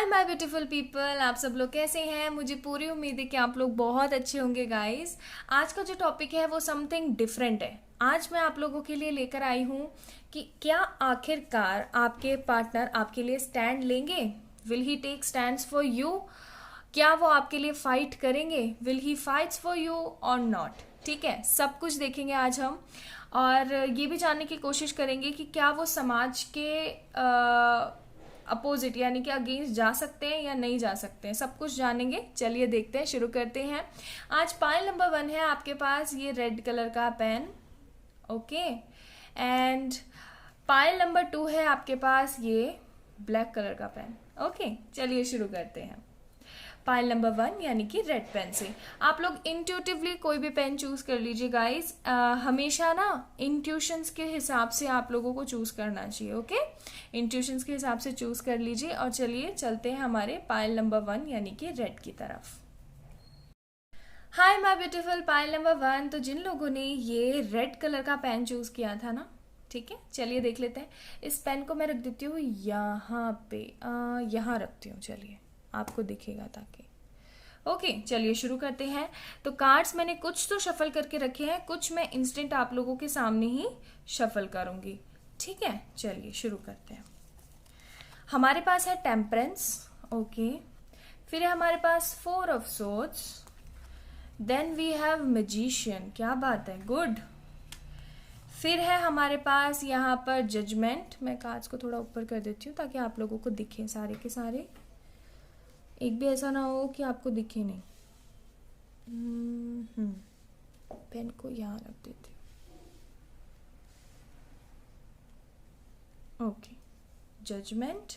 Hi my beautiful people, आप सब लोग कैसे हैं। मुझे पूरी उम्मीद है कि आप लोग बहुत अच्छे होंगे गाइस। आज का जो टॉपिक है वो समथिंग डिफरेंट है। आज मैं आप लोगों के लिए लेकर आई हूँ कि क्या आखिरकार आपके पार्टनर आपके लिए स्टैंड लेंगे। Will he take stands for you. क्या वो आपके लिए फाइट करेंगे। Will he fights for you और नॉट। ठीक है, सब कुछ देखेंगे आज हम। और ये भी जानने की कोशिश करेंगे कि क्या वो समाज के अपोजिट यानी कि अगेंस्ट जा सकते हैं या नहीं जा सकते हैं। सब कुछ जानेंगे। चलिए देखते हैं, शुरू करते हैं। आज पाइल नंबर 1 है आपके पास ये रेड कलर का pen. Okay, and pile number 2 है आपके पास ये ब्लैक कलर का पेन। ओके, चलिए शुरू करते हैं। पाइल नंबर 1 यानी कि रेड पेन से आप लोग इंट्यूटिवली कोई भी पेन चूज कर लीजिए गाइस। हमेशा ना इंट्यूशंस के हिसाब से आप लोगों को चूज करना चाहिए। ओके, इंट्यूशंस के हिसाब से चूज कर लीजिए। और चलिए चलते हैं हमारे पाइल नंबर 1 यानी कि रेड की तरफ। हाय माय ब्यूटीफुल पाइल नंबर 1। तो जिन लोगों ने ये रेड कलर का पेन चूज किया था ना, ठीक है, चलिए देख लेते हैं। इस पेन को मैं रख देती हूँ यहाँ पे, यहाँ रखती हूँ। चलिए आपको दिखेगा ताकि। ओके, चलिए शुरू करते हैं। तो कार्ड्स मैंने कुछ तो शफल करके रखे हैं, कुछ मैं इंस्टेंट आप लोगों के सामने ही शफल करूंगी। ठीक है, चलिए शुरू करते हैं। हमारे पास है टेम्परेंस। ओके, फिर है हमारे पास 4 of swords. Then we have magician. क्या बात है, गुड। फिर है हमारे पास यहाँ पर जजमेंट। मैं कार्ड्स को थोड़ा ऊपर कर देती हूँ ताकि आप लोगों को दिखे सारे के सारे। एक भी ऐसा ना हो कि आपको दिखे नहीं। पेन को यहाँ रख देती हूँ। Okay, judgement.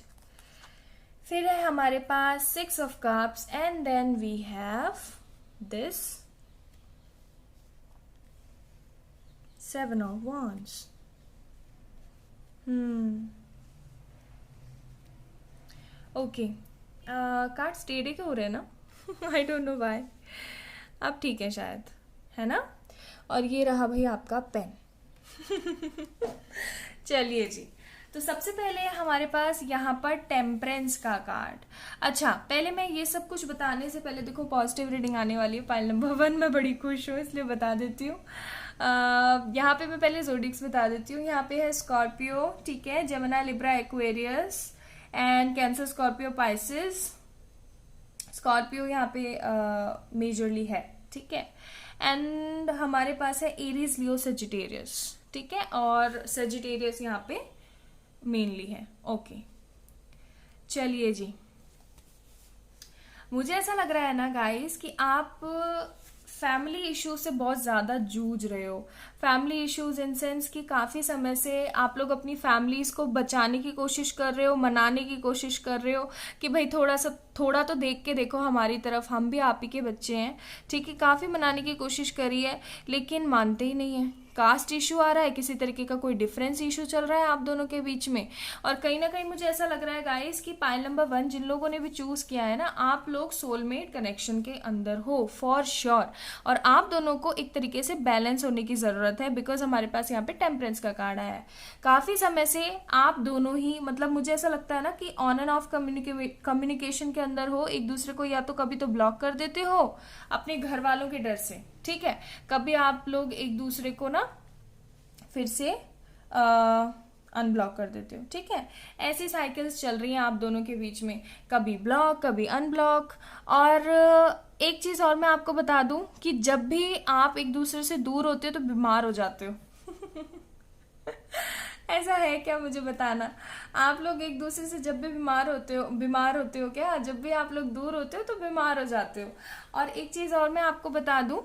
फिर है हमारे पास 6 of cups and then we have this 7 of wands। Okay, cards टेढ़े क्यों हो रहे हैं ना। I don't know why. अब ठीक है शायद, है ना। और ये रहा भाई आपका पेन। चलिए जी, तो सबसे पहले हमारे पास यहाँ पर टेम्परेंस का कार्ड। अच्छा, पहले मैं ये सब कुछ बताने से पहले देखो पॉजिटिव रीडिंग आने वाली है पाइल नंबर 1। मैं बड़ी खुश हूँ इसलिए बता देती हूँ। यहाँ पे मैं पहले जोडिक्स बता देती हूँ। यहाँ पे है स्कॉर्पियो, ठीक है, Gemini, Libra, Aquarius and cancer, Scorpio, Pisces. Scorpio यहाँ पे मेजरली है, ठीक है। एंड हमारे पास है एरीज, लियो, सेजिटेरियस, ठीक है, और सेजिटेरियस यहाँ पे मेनली है। ओके, चलिए जी, मुझे ऐसा लग रहा है ना गाइस कि आप फैमिली इश्यूज से बहुत ज़्यादा जूझ रहे हो। फैमिली इश्यूज इन सेंस कि काफ़ी समय से आप लोग अपनी फैमिलीज को बचाने की कोशिश कर रहे हो, मनाने की कोशिश कर रहे हो कि भाई थोड़ा तो देख के देखो हमारी तरफ, हम भी आप ही के बच्चे हैं, ठीक है। काफ़ी मनाने की कोशिश करी है लेकिन मानते ही नहीं है। कास्ट इशू आ रहा है, किसी तरीके का कोई डिफरेंस इशू चल रहा है आप दोनों के बीच में। और कहीं ना कहीं मुझे ऐसा लग रहा है गाइस कि पाइल नंबर 1 जिन लोगों ने भी चूज किया है ना, आप लोग सोलमेट कनेक्शन के अंदर हो फॉर श्योर। और आप दोनों को एक तरीके से बैलेंस होने की जरूरत है, बिकॉज हमारे पास यहाँ पे टेम्परेंस का कार्ड आया है। काफी समय से आप दोनों ही, मतलब मुझे ऐसा लगता है ना कि ऑन एंड ऑफ कम्युनिकेशन के अंदर हो, एक दूसरे को या तो कभी तो ब्लॉक कर देते हो अपने घर वालों के डर से, ठीक है, कभी आप लोग एक दूसरे को ना फिर से अनब्लॉक कर देते हो, ठीक है। ऐसी साइकिल्स चल रही हैं आप दोनों के बीच में, कभी ब्लॉक कभी अनब्लॉक। और एक चीज और मैं आपको बता दूं कि जब भी आप एक दूसरे से दूर होते हो तो बीमार हो जाते हो। ऐसा है क्या, मुझे बताना। आप लोग एक दूसरे से जब भी बीमार होते हो क्या, जब भी आप लोग दूर होते हो तो बीमार हो जाते हो। और एक चीज और मैं आपको बता दूं,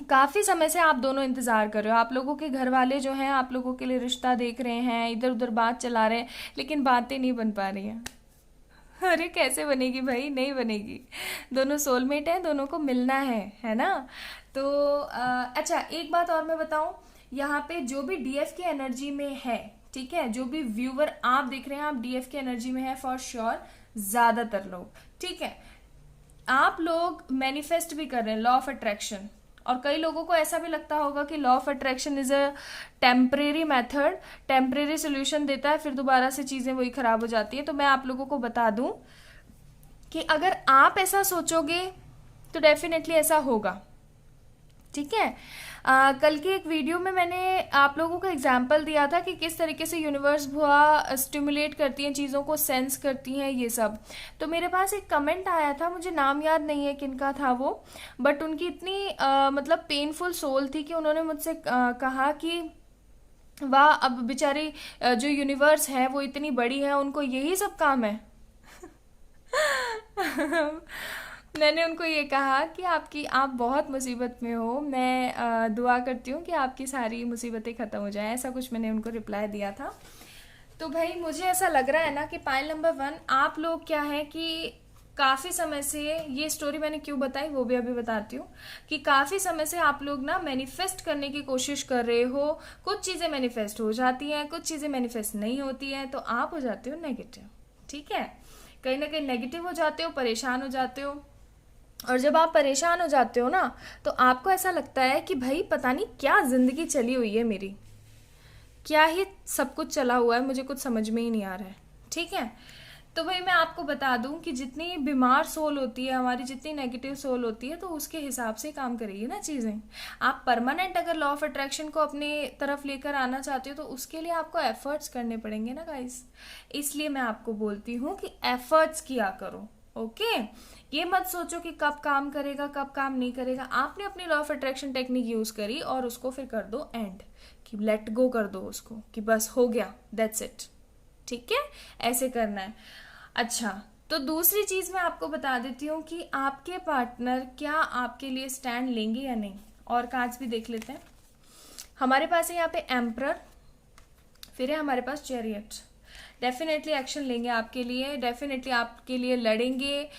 काफी समय से आप दोनों इंतजार कर रहे हो। आप लोगों के घर वाले जो हैं आप लोगों के लिए रिश्ता देख रहे हैं, इधर उधर बात चला रहे हैं, लेकिन बातें नहीं बन पा रही हैं। अरे कैसे बनेगी भाई, नहीं बनेगी। दोनों सोलमेट हैं, दोनों को मिलना है ना। तो अच्छा, एक बात और मैं बताऊं, यहाँ पे जो भी डीएफ की एनर्जी में है, ठीक है, जो भी व्यूवर आप देख रहे हैं आप डीएफ की एनर्जी में है फॉर श्योर, ज्यादातर लोग, ठीक है, आप लोग मैनिफेस्ट भी कर रहे हैं, लॉ ऑफ अट्रैक्शन। और कई लोगों को ऐसा भी लगता होगा कि law of attraction is a temporary method, temporary solution देता है, फिर दोबारा से चीजें वही खराब हो जाती है। तो मैं आप लोगों को बता दूं, कि अगर आप ऐसा सोचोगे तो डेफिनेटली ऐसा होगा। ठीक है। कल की एक वीडियो में मैंने आप लोगों को एग्जाम्पल दिया था कि किस तरीके से यूनिवर्स भुआ स्टिमुलेट करती हैं, चीज़ों को सेंस करती हैं, ये सब। तो मेरे पास एक कमेंट आया था, मुझे नाम याद नहीं है किनका था वो, बट उनकी इतनी मतलब पेनफुल सोल थी कि उन्होंने मुझसे कहा कि वाह, अब बेचारी जो यूनिवर्स है वो इतनी बड़ी है, उनको यही सब काम है। मैंने उनको ये कहा कि आप बहुत मुसीबत में हो, मैं दुआ करती हूँ कि आपकी सारी मुसीबतें ख़त्म हो जाएं, ऐसा कुछ मैंने उनको रिप्लाई दिया था। तो भाई मुझे ऐसा लग रहा है ना कि पाइल नंबर 1 आप लोग क्या है कि काफ़ी समय से, ये स्टोरी मैंने क्यों बताई वो भी अभी बताती हूँ, कि काफ़ी समय से आप लोग ना मैनिफेस्ट करने की कोशिश कर रहे हो, कुछ चीज़ें मैनिफेस्ट हो जाती हैं, कुछ चीज़ें मैनिफेस्ट नहीं होती हैं, तो आप हो जाते हो नेगेटिव। ठीक है, कहीं ना कहीं नेगेटिव हो जाते हो, परेशान हो जाते हो। और जब आप परेशान हो जाते हो ना, तो आपको ऐसा लगता है कि भाई पता नहीं क्या ज़िंदगी चली हुई है मेरी, क्या ही सब कुछ चला हुआ है, मुझे कुछ समझ में ही नहीं आ रहा है। ठीक है, तो भाई मैं आपको बता दूं कि जितनी बीमार सोल होती है हमारी, जितनी नेगेटिव सोल होती है, तो उसके हिसाब से काम करेगी ना चीज़ें। आप परमानेंट अगर लॉ ऑफ अट्रैक्शन को अपनी तरफ लेकर आना चाहते हो तो उसके लिए आपको एफर्ट्स करने पड़ेंगे ना गाइस। इसलिए मैं आपको बोलती हूँ कि एफर्ट्स किया करो। ओके, ये मत सोचो कि कब काम करेगा कब काम नहीं करेगा। आपने अपनी law of attraction technique use करी और उसको फिर कर दो एंड, कि लेट गो कर दो उसको, कि बस हो गया, दैट्स इट। ठीक है, ऐसे करना है। अच्छा, तो दूसरी चीज़ मैं आपको बता देती हूँ कि आपके पार्टनर क्या आपके लिए स्टैंड लेंगे या नहीं। और कार्ड्स भी देख लेते हैं। हमारे पास है यहाँ पे एम्परर, फिर है हमारे पास चैरियट। डेफिनेटली एक्शन लेंगे आपके लिए, डेफिनेटली आपके लिए लड़ेंगे।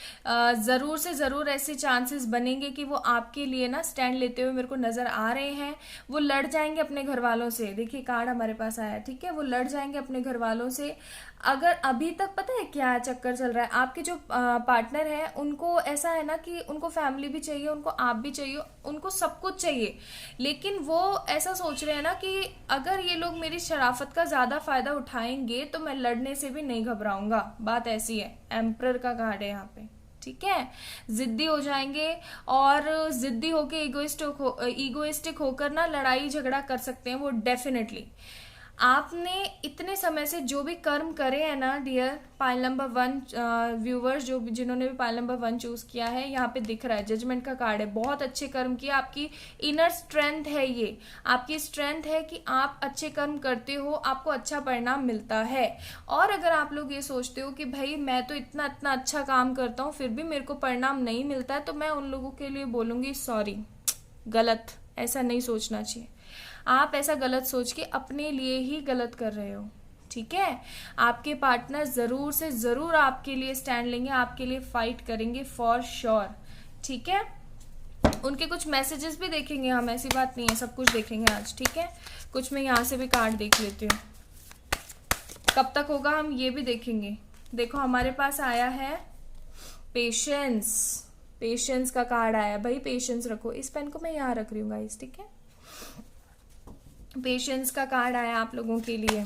ज़रूर से ज़रूर ऐसे चांसेस बनेंगे कि वो आपके लिए ना स्टैंड लेते हुए मेरे को नज़र आ रहे हैं। वो लड़ जाएंगे अपने घर वालों से। देखिए कार्ड हमारे पास आया, ठीक है, वो लड़ जाएंगे अपने घर वालों से। अगर अभी तक पता है क्या चक्कर चल रहा है, आपके जो पार्टनर है उनको ऐसा है ना कि उनको फैमिली भी चाहिए, उनको आप भी चाहिए, उनको सब कुछ चाहिए, लेकिन वो ऐसा सोच रहे हैं ना कि अगर ये लोग मेरी शराफत का ज़्यादा फायदा उठाएंगे तो मैं लड़ने से भी नहीं घबराऊंगा। बात ऐसी है, एम्परर का कार्ड है यहाँ पे। ठीक है, जिद्दी हो जाएंगे और जिद्दी होके इगोइस्टिक होकर ना लड़ाई झगड़ा कर सकते हैं वो डेफिनेटली। आपने इतने समय से जो भी कर्म करे हैं ना डियर पाइल नंबर 1 व्यूवर्स, जो जिन्होंने भी पाइल नंबर 1 चूज किया है, यहाँ पे दिख रहा है जजमेंट का कार्ड है। बहुत अच्छे कर्म किए, आपकी इनर स्ट्रेंथ है, ये आपकी स्ट्रेंथ है कि आप अच्छे कर्म करते हो, आपको अच्छा परिणाम मिलता है। और अगर आप लोग ये सोचते हो कि भाई मैं तो इतना इतना अच्छा काम करता हूँ फिर भी मेरे को परिणाम नहीं मिलता है, तो मैं उन लोगों के लिए बोलूँगी सॉरी, गलत, ऐसा नहीं सोचना चाहिए। आप ऐसा गलत सोच के अपने लिए ही गलत कर रहे हो। ठीक है, आपके पार्टनर जरूर से जरूर आपके लिए स्टैंड लेंगे, आपके लिए फाइट करेंगे फॉर श्योर। ठीक है, उनके कुछ मैसेजेस भी देखेंगे हम, ऐसी बात नहीं है, सब कुछ देखेंगे आज। ठीक है, कुछ मैं यहाँ से भी कार्ड देख लेती हूँ, कब तक होगा हम ये भी देखेंगे। देखो हमारे पास आया है पेशेंस, पेशेंस का कार्ड आया। भाई पेशेंस रखो, इस पेन को मैं यहाँ रख रही हूँ गाइस। ठीक है, पेशेंस का कार्ड आया आप लोगों के लिए।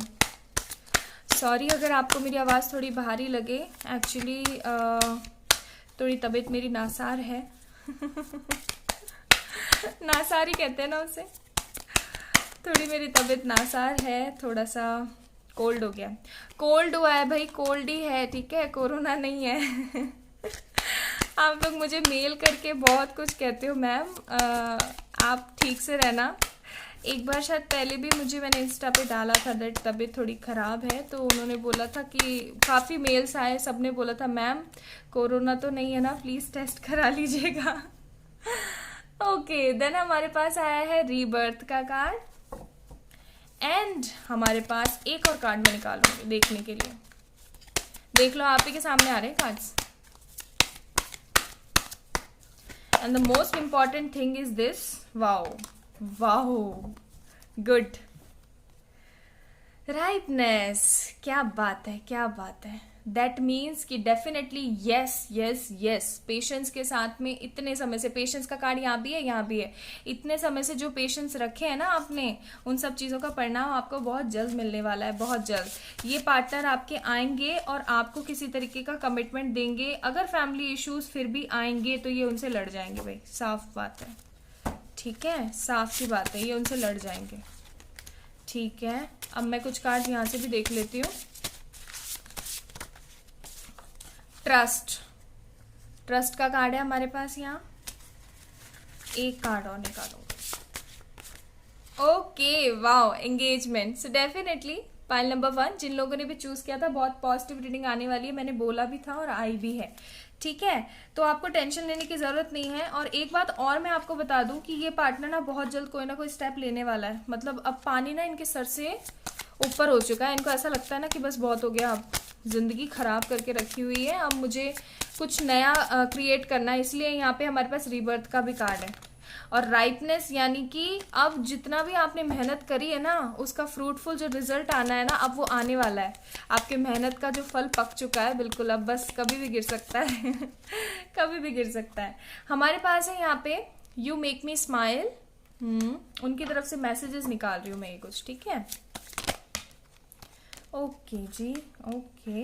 सॉरी अगर आपको मेरी आवाज़ थोड़ी भारी लगे, एक्चुअली थोड़ी तबीयत मेरी नासार है। नासार ही कहते हैं ना उसे, थोड़ी मेरी तबीयत नासार है, थोड़ा सा कोल्ड हो गया। कोल्ड हुआ है भाई, कोल्ड ही है, ठीक है, कोरोना नहीं है। आप लोग मुझे मेल करके बहुत कुछ कहते हो मैम, आप ठीक से रहना। एक बार शायद पहले भी मैंने इंस्टा पे डाला था दैट तबीयत थोड़ी ख़राब है, तो उन्होंने बोला था कि काफ़ी मेल्स आए, सबने बोला था मैम कोरोना तो नहीं है ना, प्लीज़ टेस्ट करा लीजिएगा। ओके, देन हमारे पास आया है रीबर्थ का कार्ड एंड हमारे पास एक और कार्ड मैं निकालूंगी देखने के लिए। देख लो, आप ही के सामने आ रहे हैं cards. And the most important thing is this, wow wow, good, rightness, क्या बात है, क्या बात है। दैट मीन्स कि definitely yes yes yes, patience के साथ में इतने समय से, पेशेंस का कार्ड यहाँ भी है यहाँ भी है, इतने समय से जो पेशेंस रखे हैं ना आपने, उन सब चीज़ों का परिणाम आपको बहुत जल्द मिलने वाला है, बहुत जल्द। ये पार्टनर आपके आएंगे और आपको किसी तरीके का कमिटमेंट देंगे। अगर फैमिली इश्यूज फिर भी आएंगे तो ये उनसे लड़ जाएंगे भाई, साफ बात है, ठीक है, साफ सी बात है, ये उनसे लड़ जाएंगे, ठीक है। अब मैं कुछ कार्ड यहाँ से भी देख लेती हूँ। ट्रस्ट, ट्रस्ट का कार्ड है हमारे पास यहाँ, एक कार्ड और निकालो। Okay, wow, engagement. So definitely pile number 1 जिन लोगों ने भी चूज किया था, बहुत पॉजिटिव रीडिंग आने वाली है, मैंने बोला भी था और आई भी है, ठीक है। तो आपको टेंशन लेने की जरूरत नहीं है। और एक बात और मैं आपको बता दूं कि ये पार्टनर ना बहुत जल्द कोई ना कोई स्टेप लेने वाला है। मतलब अब पानी ना इनके सर से ऊपर हो चुका है, इनको ऐसा लगता है ना कि बस बहुत हो गया, अब जिंदगी खराब करके रखी हुई है, अब मुझे कुछ नया क्रिएट करना है। इसलिए यहाँ पे हमारे पास रीबर्थ का भी कार्ड है और राइपनेस, यानी कि अब जितना भी आपने मेहनत करी है ना, उसका फ्रूटफुल जो रिजल्ट आना है ना, अब वो आने वाला है। आपके मेहनत का जो फल पक चुका है बिल्कुल, अब बस कभी भी गिर सकता है कभी भी गिर सकता है। हमारे पास है यहाँ पे यू मेक मी स्माइल, उनकी तरफ से मैसेजेस निकाल रही हूँ मैं ये कुछ, ठीक है। ओके जी, okay.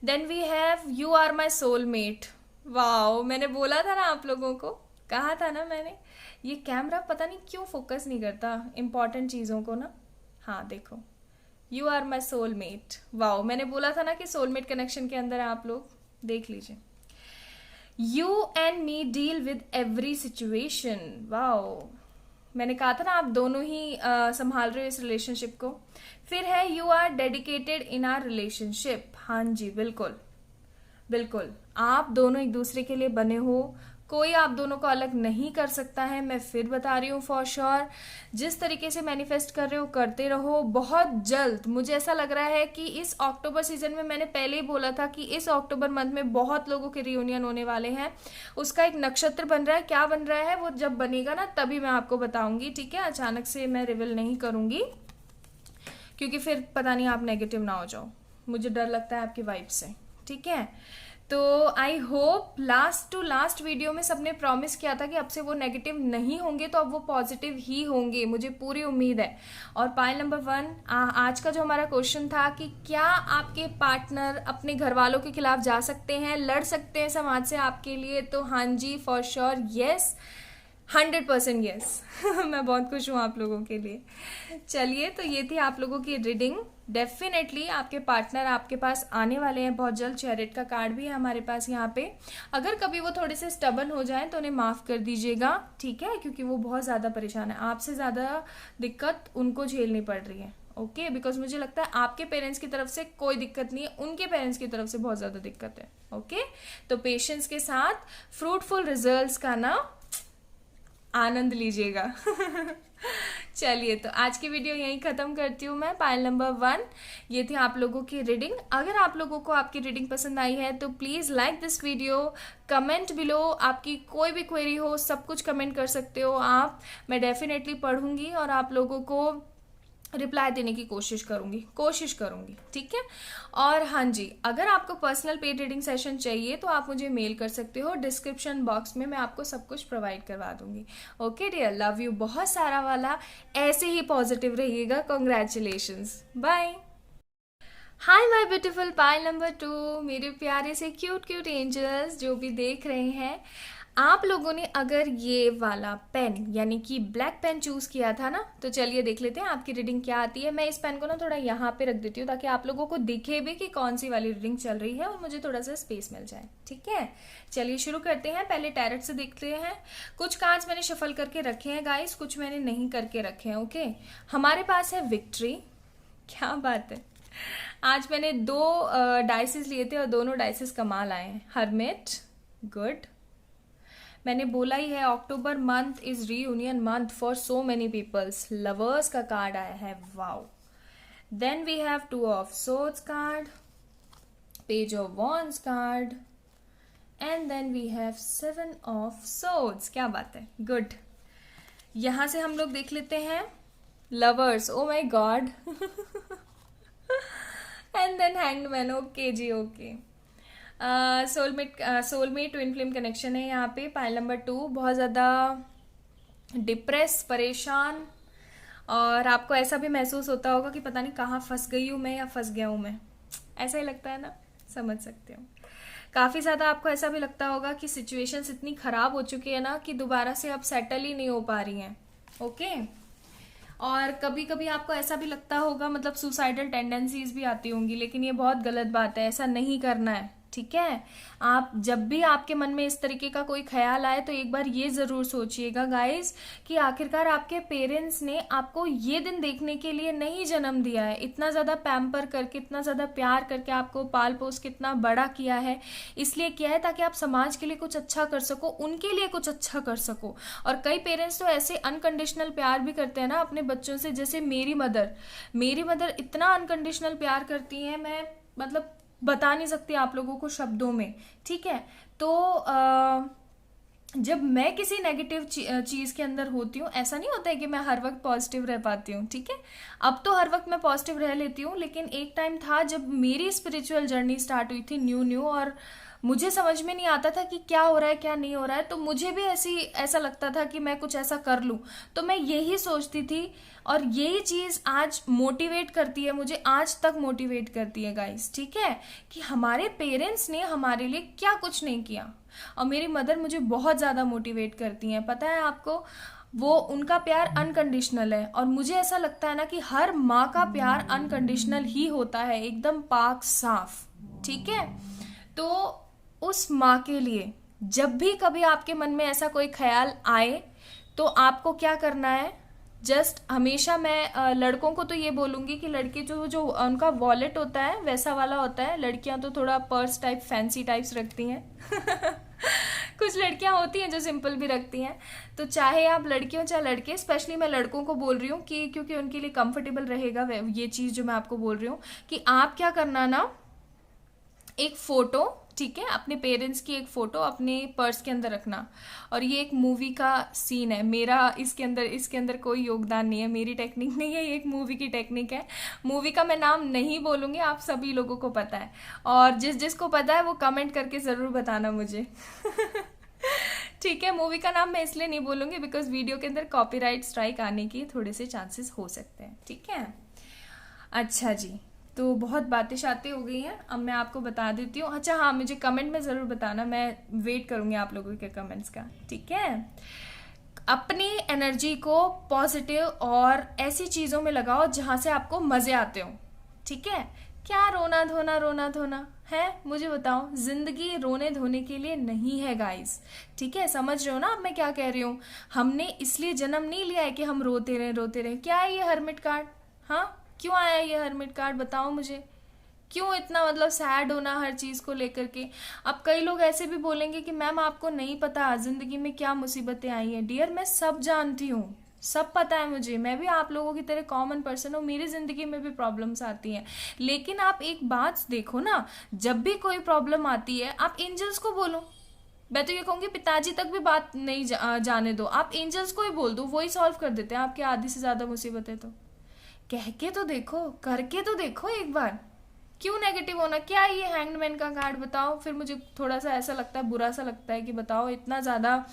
Then we have you are my soulmate. Wow, मैंने बोला था ना आप लोगों को, कहा था ना मैंने, ये कैमरा पता नहीं क्यों फोकस नहीं करता इंपॉर्टेंट चीज़ों को ना। हाँ देखो, you are my soulmate. Wow, मैंने बोला था ना कि सोलमेट कनेक्शन के अंदर है आप लोग, देख लीजिए। You and me deal with every situation. Wow, मैंने कहा था ना आप दोनों ही संभाल रहे हो इस रिलेशनशिप को। फिर है you are dedicated in our relationship. हाँ जी, बिल्कुल बिल्कुल, आप दोनों एक दूसरे के लिए बने हो, कोई आप दोनों को अलग नहीं कर सकता है। मैं फिर बता रही हूँ, फॉर श्योर जिस तरीके से मैनिफेस्ट कर रहे हो करते रहो। बहुत जल्द मुझे ऐसा लग रहा है कि इस अक्टूबर सीजन में, मैंने पहले ही बोला था कि इस अक्टूबर मंथ में बहुत लोगों के रियूनियन होने वाले हैं। उसका एक नक्षत्र बन रहा है, क्या बन रहा है वो जब बनेगा ना तभी मैं आपको बताऊंगी, ठीक है। अचानक से मैं रिवील नहीं करूंगी क्योंकि फिर पता नहीं आप नेगेटिव ना हो जाओ, मुझे डर लगता है आपकी वाइब से, ठीक है। तो I hope last to last video में सबने प्रॉमिस किया था कि अब से वो नेगेटिव नहीं होंगे, तो अब वो पॉजिटिव ही होंगे, मुझे पूरी उम्मीद है। और पाइल नंबर 1 आज का जो हमारा क्वेश्चन था कि क्या आपके पार्टनर अपने घर वालों के खिलाफ जा सकते हैं, लड़ सकते हैं समाज से आपके लिए, तो हाँ जी, फॉर श्योर यस, 100% यस मैं बहुत खुश हूँ आप लोगों के लिए। चलिए, तो ये थी आप लोगों की रीडिंग। डेफिनेटली आपके पार्टनर आपके पास आने वाले हैं बहुत जल्द। चैरिट का कार्ड भी है हमारे पास यहाँ पे। अगर कभी वो थोड़े से स्टबन हो जाएं तो उन्हें माफ कर दीजिएगा, ठीक है, क्योंकि वो बहुत ज्यादा परेशान है, आपसे ज्यादा दिक्कत उनको झेलनी पड़ रही है, ओके। बिकॉज मुझे लगता है आपके पेरेंट्स की तरफ से कोई दिक्कत नहीं है, उनके पेरेंट्स की तरफ से बहुत ज्यादा दिक्कत है, ओके। तो पेशेंस के साथ फ्रूटफुल रिजल्ट्स का ना आनंद लीजिएगा चलिए, तो आज की वीडियो यहीं खत्म करती हूँ मैं। पाइल नंबर 1 ये थी आप लोगों की रीडिंग। अगर आप लोगों को आपकी रीडिंग पसंद आई है तो please like this video, comment below, आपकी कोई भी क्वेरी हो सब कुछ कमेंट कर सकते हो आप, मैं डेफिनेटली पढ़ूंगी और आप लोगों को रिप्लाई देने की कोशिश करूंगी, ठीक है। और हाँ जी, अगर आपको पर्सनल पेड रीडिंग सेशन चाहिए तो आप मुझे मेल कर सकते हो, डिस्क्रिप्शन बॉक्स में मैं आपको सब कुछ प्रोवाइड करवा दूंगी। ओके डियर, लव यू बहुत सारा वाला, ऐसे ही पॉजिटिव रहिएगा। Congratulations, bye. Hi my beautiful pile number 2, मेरे प्यारे से क्यूट क्यूट एंजल्स जो भी देख रहे हैं, आप लोगों ने अगर ये वाला पेन यानी कि ब्लैक पेन चूज किया था ना, तो चलिए देख लेते हैं आपकी रीडिंग क्या आती है। मैं इस पेन को ना थोड़ा यहाँ पे रख देती हूँ ताकि आप लोगों को दिखे भी कि कौन सी वाली रीडिंग चल रही है और मुझे थोड़ा सा स्पेस मिल जाए, ठीक है। चलिए शुरू करते हैं। पहले टैरेट से देखते हैं। कुछ कार्ड्स मैंने शफल करके रखे हैं गाइस, कुछ मैंने नहीं करके रखे हैं, ओके। हमारे पास है विक्ट्री, क्या बात है। आज मैंने 2 डाइसेस लिए थे और दोनों डाइसेस कमाल आए हैं। Hermit, good. मैंने बोला ही है October month is reunion month for so many peoples. Lovers का कार्ड आया है, wow. Then we have 2 of swords card, page of wands card, and then we have 7 of swords. क्या बात है, गुड। यहां से हम लोग देख लेते हैं lovers. Oh my God and then hanged man. Okay जी, okay. Soulmate twin flame connection है यहाँ पे। पाइल नंबर 2, बहुत ज़्यादा डिप्रेस, परेशान, और आपको ऐसा भी महसूस होता होगा कि पता नहीं कहाँ फंस गई हूँ मैं या फंस गया हूँ मैं, ऐसा ही लगता है ना, समझ सकते हो। काफ़ी ज़्यादा आपको ऐसा भी लगता होगा कि सिचुएशंस इतनी ख़राब हो चुकी है ना कि दोबारा से अब सेटल ही नहीं हो पा रही हैं। ओके। और कभी कभी आपको ऐसा भी लगता होगा, मतलब सुसाइडल टेंडेंसीज भी आती होंगी, लेकिन ये बहुत गलत बात है, ऐसा नहीं करना है, ठीक है। आप जब भी आपके मन में इस तरीके का कोई ख्याल आए तो एक बार ये जरूर सोचिएगा गाइस कि आखिरकार आपके पेरेंट्स ने आपको ये दिन देखने के लिए नहीं जन्म दिया है, इतना ज्यादा पैम्पर करके, इतना ज्यादा प्यार करके आपको पाल पोस के इतना बड़ा किया है, इसलिए किया है ताकि आप समाज के लिए कुछ अच्छा कर सको, उनके लिए कुछ अच्छा कर सको। और कई पेरेंट्स तो ऐसे अनकंडीशनल प्यार भी करते हैं ना अपने बच्चों से, जैसे मेरी मदर इतना अनकंडीशनल प्यार करती हैं, मैं मतलब बता नहीं सकती आप लोगों को शब्दों में, ठीक है। तो जब मैं किसी नेगेटिव चीज के अंदर होती हूँ, ऐसा नहीं होता है कि मैं हर वक्त पॉजिटिव रह पाती हूँ, ठीक है। अब तो हर वक्त मैं पॉजिटिव रह लेती हूँ, लेकिन एक टाइम था जब मेरी स्पिरिचुअल जर्नी स्टार्ट हुई थी न्यू, और मुझे समझ में नहीं आता था कि क्या हो रहा है क्या नहीं हो रहा है, तो मुझे भी ऐसा लगता था कि मैं कुछ ऐसा कर लूँ, तो मैं यही सोचती थी, और यही चीज आज मोटिवेट करती है मुझे, आज तक मोटिवेट करती है गाइस, ठीक है, कि हमारे पेरेंट्स ने हमारे लिए क्या कुछ नहीं किया। और मेरी मदर मुझे बहुत ज्यादा मोटिवेट करती हैं, पता है आपको, वो उनका प्यार अनकंडीशनल है, और मुझे ऐसा लगता है ना कि हर माँ का प्यार अनकंडीशनल ही होता है, एकदम पाक साफ, ठीक है। तो उस माँ के लिए जब भी कभी आपके मन में ऐसा कोई ख्याल आए तो आपको क्या करना है, जस्ट हमेशा मैं लड़कों को तो ये बोलूंगी कि लड़के जो उनका वॉलेट होता है वैसा वाला होता है, लड़कियां तो थोड़ा पर्स टाइप फैंसी टाइप्स रखती हैं कुछ लड़कियां होती हैं जो सिंपल भी रखती हैं, तो चाहे आप लड़के हो चाहे लड़के, स्पेशली मैं लड़कों को बोल रही हूँ कि क्योंकि उनके लिए कंफर्टेबल रहेगा ये चीज जो मैं आपको बोल रही हूँ, कि आप क्या करना ना, एक फोटो, ठीक है, अपने पेरेंट्स की एक फोटो अपने पर्स के अंदर रखना। और ये एक मूवी का सीन है मेरा, इसके अंदर कोई योगदान नहीं है, मेरी टेक्निक नहीं है, ये एक मूवी की टेक्निक है। मूवी का मैं नाम नहीं बोलूंगी, आप सभी लोगों को पता है, और जिसको पता है वो कमेंट करके जरूर बताना मुझे ठीक है। मूवी का नाम मैं इसलिए नहीं बोलूंगी बिकॉज वीडियो के अंदर कॉपीराइट स्ट्राइक आने के थोड़े से चांसेस हो सकते हैं, ठीक है। अच्छा जी, तो बहुत बातें शातें हो गई हैं, अब मैं आपको बता देती हूँ। अच्छा हाँ, मुझे कमेंट में ज़रूर बताना, मैं वेट करूँगी आप लोगों के कमेंट्स का, ठीक है। अपनी एनर्जी को पॉजिटिव और ऐसी चीज़ों में लगाओ जहाँ से आपको मज़े आते हो, ठीक है। क्या रोना धोना है, मुझे बताओ, जिंदगी रोने धोने के लिए नहीं है गाइस, ठीक है, समझ रहे हो ना अब मैं क्या कह रही हूँ। हमने इसलिए जन्म नहीं लिया है कि हम रोते रहें। क्या है ये हर्मिट कार्ड, हाँ, क्यों आया ये हर्मिट कार्ड, बताओ मुझे, क्यों इतना मतलब सैड होना हर चीज को लेकर के। अब कई लोग ऐसे भी बोलेंगे कि मैम आपको नहीं पता जिंदगी में क्या मुसीबतें आई हैं। डियर, मैं सब जानती हूँ, सब पता है मुझे, मैं भी आप लोगों की तरह कॉमन पर्सन हूँ, मेरी जिंदगी में भी प्रॉब्लम्स आती हैं। लेकिन आप एक बात देखो ना, जब भी कोई प्रॉब्लम आती है आप एंजल्स को बोलो, मैं तो ये कहूंगी पिताजी तक भी बात नहीं जाने दो, आप एंजल्स को ही बोल दो, वही सॉल्व कर देते हैं आपकी आधी से ज्यादा मुसीबतें। तो कह के तो देखो, करके तो देखो एक बार, क्यों नेगेटिव होना। क्या ये हैंगमैन का कार्ड, बताओ, फिर मुझे थोड़ा सा ऐसा लगता है, बुरा सा लगता है कि बताओ इतना ज्यादा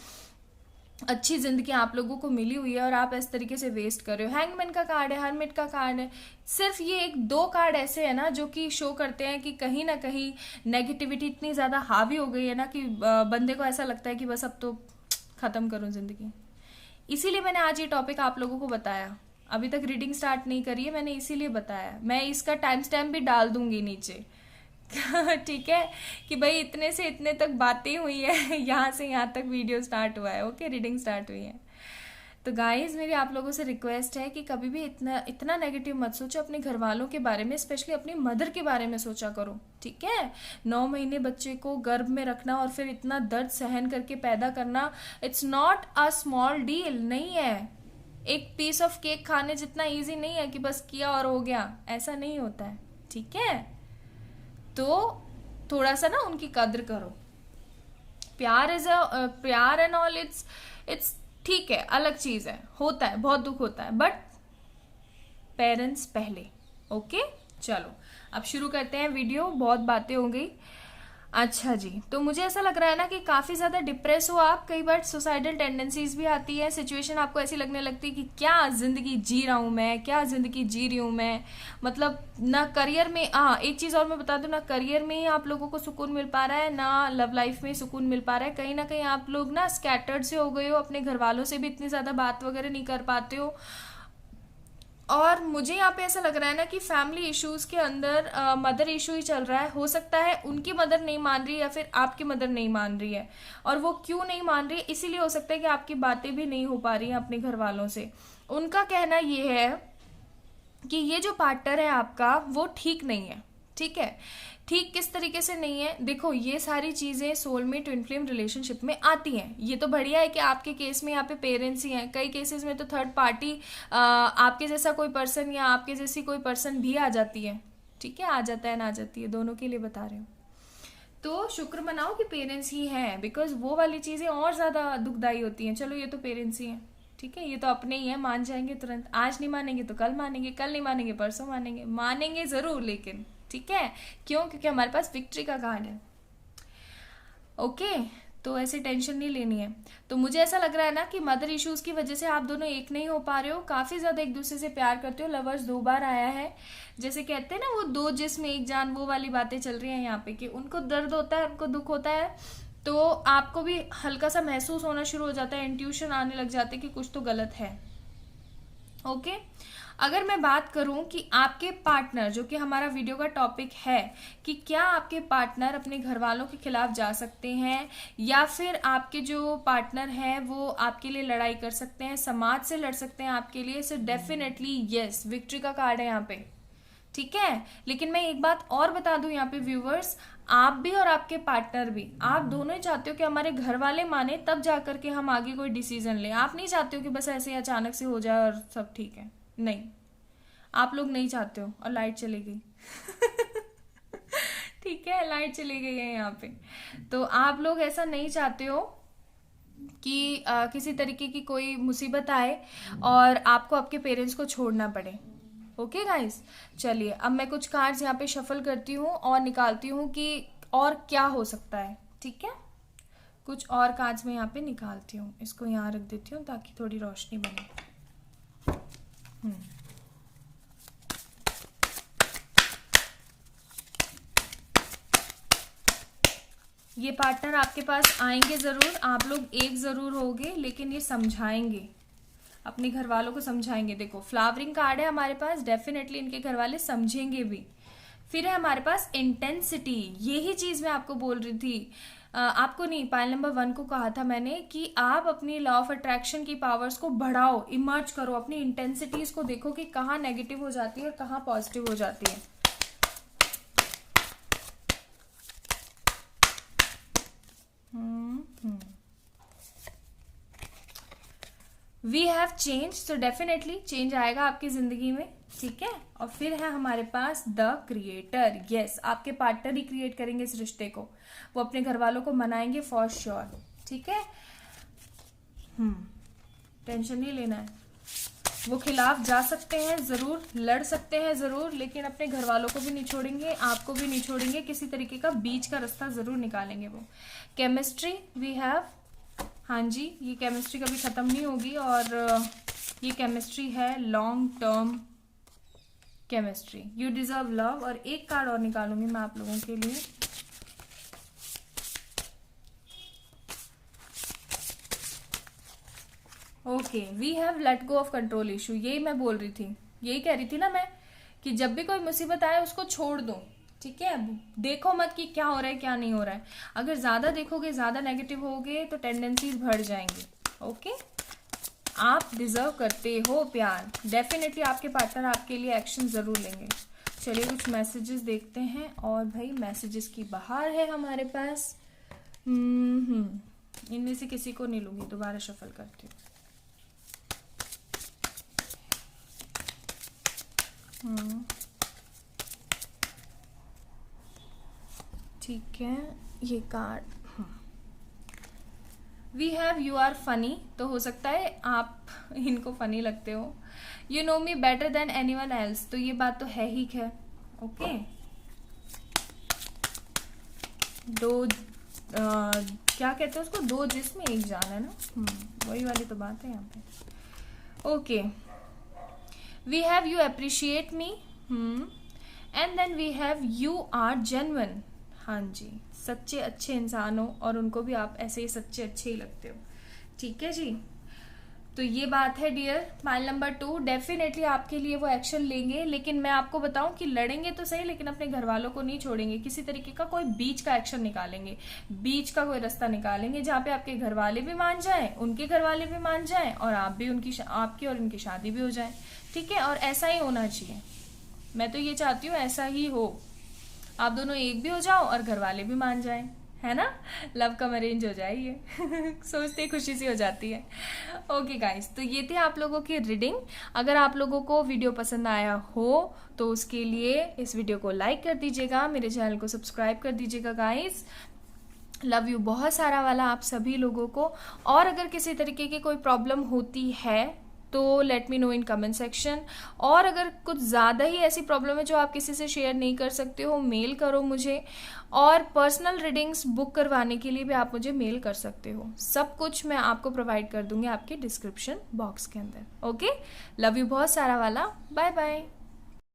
अच्छी जिंदगी आप लोगों को मिली हुई है और आप इस तरीके से वेस्ट कर रहे हो। हैंगमैन का कार्ड है, हर्मिट का कार्ड है, सिर्फ ये एक दो कार्ड ऐसे है ना जो कि शो करते हैं कि कहीं ना कहीं नेगेटिविटी इतनी ज्यादा हावी हो गई है ना कि बंदे को ऐसा लगता है कि बस अब तो खत्म करूं जिंदगी। इसीलिए मैंने आज ये टॉपिक आप लोगों को बताया, अभी तक रीडिंग स्टार्ट नहीं करी है, मैंने इसीलिए बताया। मैं इसका टाइम स्टैम्प भी डाल दूंगी नीचे ठीक है, कि भाई इतने से इतने तक बातें हुई है, यहाँ से यहाँ तक वीडियो स्टार्ट हुआ है, ओके, रीडिंग स्टार्ट हुई है। तो गाइज, मेरी आप लोगों से रिक्वेस्ट है कि कभी भी इतना नेगेटिव मत सोचो अपने घर वालों के बारे में, स्पेशली अपनी मदर के बारे में सोचा करो, ठीक है। 9 महीने बच्चे को गर्भ में रखना और फिर इतना दर्द सहन करके पैदा करना, it's not a small deal, नहीं है। एक पीस ऑफ केक खाने जितना इजी नहीं है कि बस किया और हो गया, ऐसा नहीं होता है, ठीक है। तो थोड़ा सा ना उनकी कद्र करो। प्यार एंड ऑल, इट्स ठीक है, अलग चीज है, होता है, बहुत दुख होता है, बट पेरेंट्स पहले, ओके। चलो अब शुरू करते हैं वीडियो, बहुत बातें हो गई। अच्छा जी, तो मुझे ऐसा लग रहा है ना कि काफ़ी ज़्यादा डिप्रेस हो आप, कई बार सुसाइडल टेंडेंसीज भी आती है, सिचुएशन आपको ऐसी लगने लगती है कि क्या ज़िंदगी जी रहा हूँ मैं, क्या ज़िंदगी जी रही हूँ मैं। मतलब ना करियर में, हाँ एक चीज़ और मैं बता दूँ, ना करियर में ही आप लोगों को सुकून मिल पा रहा है, ना लव लाइफ में सुकून मिल पा रहा है। कहीं ना कहीं आप लोग ना स्कैटर्ड से हो गए हो, अपने घर वालों से भी इतनी ज़्यादा बात वगैरह नहीं कर पाते हो। और मुझे यहाँ पे ऐसा लग रहा है ना कि फैमिली इश्यूज के अंदर मदर इशू ही चल रहा है। हो सकता है उनकी मदर नहीं मान रही या फिर आपकी मदर नहीं मान रही है, और वो क्यों नहीं मान रही है, इसीलिए हो सकता है कि आपकी बातें भी नहीं हो पा रही हैं अपने घर वालों से। उनका कहना ये है कि ये जो पार्टनर है आपका वो ठीक नहीं है। ठीक है, ठीक किस तरीके से नहीं है, देखो ये सारी चीजें सोलमेट ट्विन फ्लेम रिलेशनशिप में आती हैं। ये तो बढ़िया है कि आपके केस में यहाँ पे पेरेंट्स ही हैं, कई केसेस में तो थर्ड पार्टी आपके जैसा कोई पर्सन या आपके जैसी कोई पर्सन भी आ जाती है। ठीक है, आ जाता है ना आ जाती है, दोनों के लिए बता रहे हो। तो शुक्र मनाओ कि पेरेंट्स ही हैं, बिकॉज वो वाली चीजें और ज्यादा दुखदाई होती हैं। चलो ये तो पेरेंट्स ही हैं, ठीक है, ये तो अपने ही है, मान जाएंगे तुरंत। आज नहीं मानेंगे तो कल मानेंगे, कल नहीं मानेंगे परसों मानेंगे, मानेंगे जरूर लेकिन। ठीक है, क्यों? क्योंकि हमारे पास विक्ट्री का कार्ड है। ओके, तो ऐसे टेंशन नहीं लेनी है। तो मुझे ऐसा लग रहा है ना कि मदर इश्यूज की वजह से आप दोनों एक नहीं हो पा रहे हो, काफी ज्यादा एक दूसरे से प्यार करते हो। लवर्स 2 बार आया है, जैसे कहते हैं ना वो 2 जिस्म एक जान, वो वाली बातें चल रही हैं यहाँ पे कि उनको दर्द होता है, उनको दुख होता है, तो आपको भी हल्का सा महसूस होना शुरू हो जाता है, इंट्यूशन आने लग जाते हैं कि कुछ तो गलत है। ओके, अगर मैं बात करूं कि आपके पार्टनर, जो कि हमारा वीडियो का टॉपिक है, कि क्या आपके पार्टनर अपने घर वालों के खिलाफ जा सकते हैं या फिर आपके जो पार्टनर हैं वो आपके लिए लड़ाई कर सकते हैं, समाज से लड़ सकते हैं आपके लिए, सो डेफिनेटली यस, विक्ट्री का कार्ड है यहाँ पे। ठीक है, लेकिन मैं एक बात और बता दूं यहाँ पे व्यूवर्स, आप भी और आपके पार्टनर भी, आप दोनों ही चाहते हो कि हमारे घर वाले माने तब जाकर के हम आगे कोई डिसीजन लें। आप नहीं चाहते हो कि बस ऐसे अचानक से हो जाए और सब ठीक है, नहीं, आप लोग नहीं चाहते हो। और लाइट चली गई ठीक है, लाइट चली गई है यहाँ पे। तो आप लोग ऐसा नहीं चाहते हो कि किसी तरीके की कोई मुसीबत आए और आपको आपके पेरेंट्स को छोड़ना पड़े। ओके गाइस, चलिए अब मैं कुछ कार्ड्स यहाँ पे शफल करती हूँ और निकालती हूँ कि और क्या हो सकता है। ठीक है, कुछ और कार्ड्स मैं यहाँ पे निकालती हूँ, इसको यहाँ रख देती हूँ ताकि थोड़ी रोशनी बने। ये पार्टनर आपके पास आएंगे जरूर, आप लोग एक जरूर होगे, लेकिन ये समझाएंगे, अपने घर वालों को समझाएंगे। देखो फ्लावरिंग कार्ड है हमारे पास, डेफिनेटली इनके घर वाले समझेंगे भी। फिर है हमारे पास इंटेंसिटी, यही चीज मैं आपको बोल रही थी, आपको नहीं, पाइल नंबर 1 को कहा था मैंने कि आप अपनी लॉ ऑफ अट्रैक्शन की पावर्स को बढ़ाओ, इमर्ज करो, अपनी इंटेंसिटीज को देखो कि कहाँ नेगेटिव हो जाती है और कहाँ पॉजिटिव हो जाती है। We have change, so definitely change आएगा आपकी जिंदगी में। ठीक है, और फिर है हमारे पास द क्रिएटर, यस, आपके पार्टनर ही क्रिएट करेंगे इस रिश्ते को, वो अपने घर वालों को मनाएंगे फॉर श्योर। ठीक है, टेंशन नहीं लेना है, वो खिलाफ जा सकते हैं जरूर, लड़ सकते हैं जरूर, लेकिन अपने घर वालों को भी नहीं छोड़ेंगे, आपको भी नहीं छोड़ेंगे, किसी तरीके का बीच का रास्ता जरूर निकालेंगे वो। केमिस्ट्री वी हैव, हाँ जी, ये केमिस्ट्री कभी खत्म नहीं होगी, और ये केमिस्ट्री है long term chemistry. You deserve love, और एक कार्ड और निकालूंगी मैं आप लोगों के लिए। Okay, we have let go of control issue, यही मैं बोल रही थी, यही कह रही थी ना मैं कि जब भी कोई मुसीबत आए उसको छोड़ दो। ठीक है, देखो मत कि क्या हो रहा है क्या नहीं हो रहा है, अगर ज्यादा देखोगे, ज्यादा नेगेटिव होगे तो टेंडेंसीज बढ़ जाएंगी। ओके, आप डिजर्व करते हो प्यार, डेफिनेटली आपके पार्टनर आपके लिए एक्शन जरूर लेंगे। चलिए कुछ मैसेजेस देखते हैं, और भाई मैसेजेस की बहार है हमारे पास। इनमें से किसी को नहीं लूंगी, दोबारा शफल करती हूँ। ठीक है, ये card we have you are funny, तो हो सकता है आप इनको फनी लगते हो। You know me better than anyone else, तो ये बात तो है ही, खैर ओके, दो क्या कहते हैं उसको, दो जिस्म एक जान है ना, वही वाली तो बात है यहाँ पे। Okay, we have you appreciate me, and then we have you are genuine. हाँ जी, सच्चे अच्छे इंसान हो और उनको भी आप ऐसे ही सच्चे अच्छे ही लगते हो। ठीक है जी, तो ये बात है डियर। माइल नंबर 2 डेफिनेटली आपके लिए वो एक्शन लेंगे, लेकिन मैं आपको बताऊं कि लड़ेंगे तो सही, लेकिन अपने घर वालों को नहीं छोड़ेंगे। किसी तरीके का कोई बीच का एक्शन निकालेंगे, बीच का कोई रास्ता निकालेंगे जहाँ पे आपके घर वाले भी मान जाएं, उनके घर वाले भी मान जाएं, और आप भी आपकी और उनकी शादी भी हो जाए। ठीक है, और ऐसा ही होना चाहिए। मैं तो ये चाहती हूँ ऐसा ही हो, आप दोनों एक भी हो जाओ और घर वाले भी मान जाएं, है ना, लव कम अरेंज हो जाए ये सोचते ही खुशी सी हो जाती है। ओके गाइस, तो ये थे आप लोगों की रीडिंग। अगर आप लोगों को वीडियो पसंद आया हो तो उसके लिए इस वीडियो को लाइक कर दीजिएगा, मेरे चैनल को सब्सक्राइब कर दीजिएगा गाइस। लव यू बहुत सारा वाला आप सभी लोगों को। और अगर किसी तरीके की कोई प्रॉब्लम होती है तो let me know in comment section. और अगर कुछ ज़्यादा ही ऐसी प्रॉब्लम है जो आप किसी से शेयर नहीं कर सकते हो, मेल करो मुझे। और पर्सनल रीडिंग्स बुक करवाने के लिए भी आप मुझे मेल कर सकते हो। सब कुछ मैं आपको प्रोवाइड कर दूंगी आपके डिस्क्रिप्शन बॉक्स के अंदर। ओके, लव यू बहुत सारा वाला, बाय बाय।